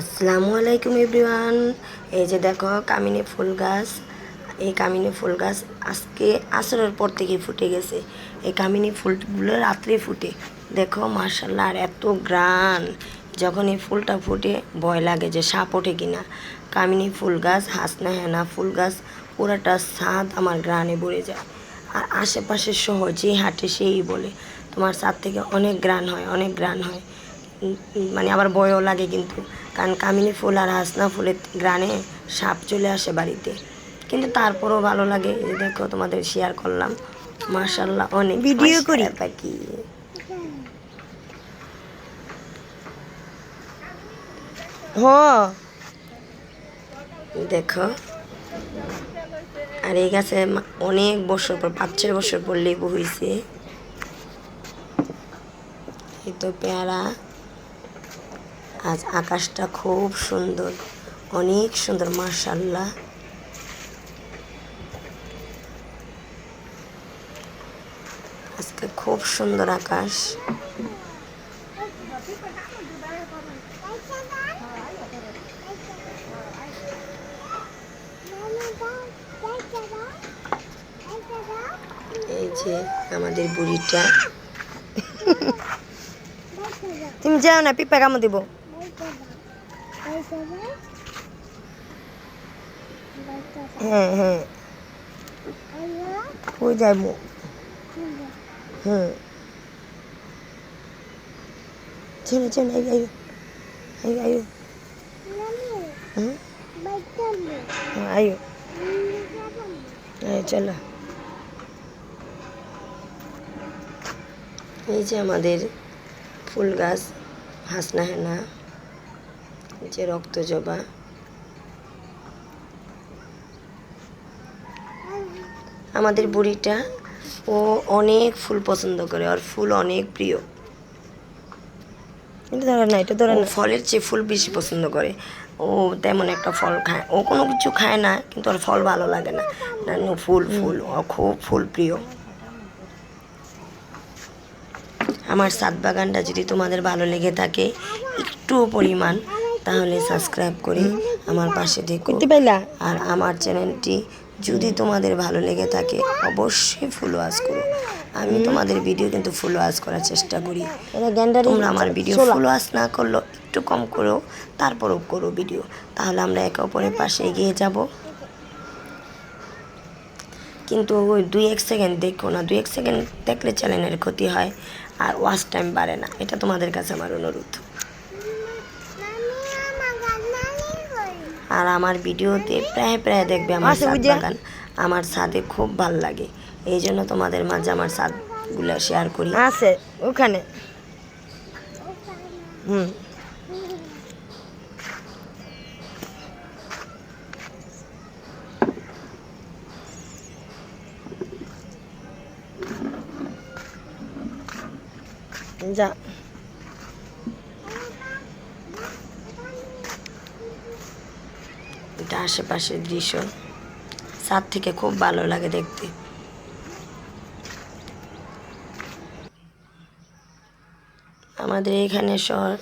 আসসালামু আলাইকুম এভরিওয়ান। এই যে দেখো কামিনী ফুল গাছ। এই কামিনী ফুল গাছ আজকে আসরের পর থেকে ফুটে গেছে। এই কামিনী ফুলগুলো রাত্রে ফুটে, দেখো মাশাআল্লাহ। আর এত গ্রান, যখন এই ফুলটা ফুটে ভয় লাগে যে সাপ ওঠে কিনা। কামিনী ফুল গাছ, হাসনা হেনা ফুল গাছ, পুরাটা ছাদ আমার গ্রানে ভরে যায়। আর আশেপাশে সহজেই হাঁটে সেই বলে তোমার ছাদ থেকে অনেক গ্রান হয়, অনেক গ্রান হয়। মানে আবার ভয়ও লাগে কিন্তু, কারণ কামিনী ফুল আর হাসনা ফুলের গ্রানে সাপ চলে আসে বাড়িতে। কিন্তু তারপরেও ভালো লাগে। এই দেখো তোমাদের শেয়ার করলাম, মাশাআল্লাহ অনেক ভিডিও করি থাকি। দেখো, আর এই গাছে অনেক বছর পর 5-6 বছর পর লেবু হয়েছে। এই তো পেয়ারা। আজ আকাশটা খুব সুন্দর, অনেক সুন্দর মাশাআল্লাহ। আজকে খুব সুন্দর আকাশ। এই যে আমাদের বুড়িটা। তুমি যাও না, পিপা কামড় দিব। হ্যাঁ হ্যাঁ, কই যাইব? চলো চলো, আয়ো আয়ো আয়ো আয়ো আয়ো, চলো। এই যে আমাদের ফুল গাছ, হাসনা হেনা, যে রক্ত জবা। আমাদের বুড়িটা ও অনেক ফুল পছন্দ করে, আর ফুল অনেক প্রিয়। এটা ধরে না, এটা ধরে না। ফলের চেয়ে ফুল বেশি পছন্দ করে। ও তেমন একটা ফল খায়, ও কোনো কিছু খায় না, কিন্তু ওর ফল ভালো লাগে না। ফুল ফুল ও খুব ফুল প্রিয়। আমার ছাদ বাগানটা যদি তোমাদের ভালো লেগে থাকে একটু পরিমাণ, তাহলে সাবস্ক্রাইব করে আমার পাশে দেখো। আর আমার চ্যানেলটি যদি তোমাদের ভালো লেগে থাকে অবশ্যই ফলোয়ার্স করো। আমি তোমাদের ভিডিও কিন্তু ফলোয়ার্স করার চেষ্টা করি। তোমরা আমার ভিডিও ফলোয়ার্স না করলেও একটু কম করো, তারপরও করো ভিডিও, তাহলে আমরা একে অপরের পাশে এগিয়ে যাব। কিন্তু ওই 2-1 সেকেন্ড দেখো না, 2-1 সেকেন্ড দেখলে চ্যানেলের ক্ষতি হয় আর ওয়াচ টাইম বাড়ে না। এটা তোমাদের কাছে আমার অনুরোধ। আর আমার ভিডিওতে প্রায় প্রায় দেখবে আমার ছাদ বাগান, আমার ছাদে খুব ভালো লাগে। এই জন্য তোমাদের মাঝে আমার ছাদগুলো শেয়ার করি। আছে ওখানে। যা, এটা আশেপাশের দৃশ্য, ছাদ থেকে খুব ভালো লাগে দেখতে। আমাদের এখানে শহর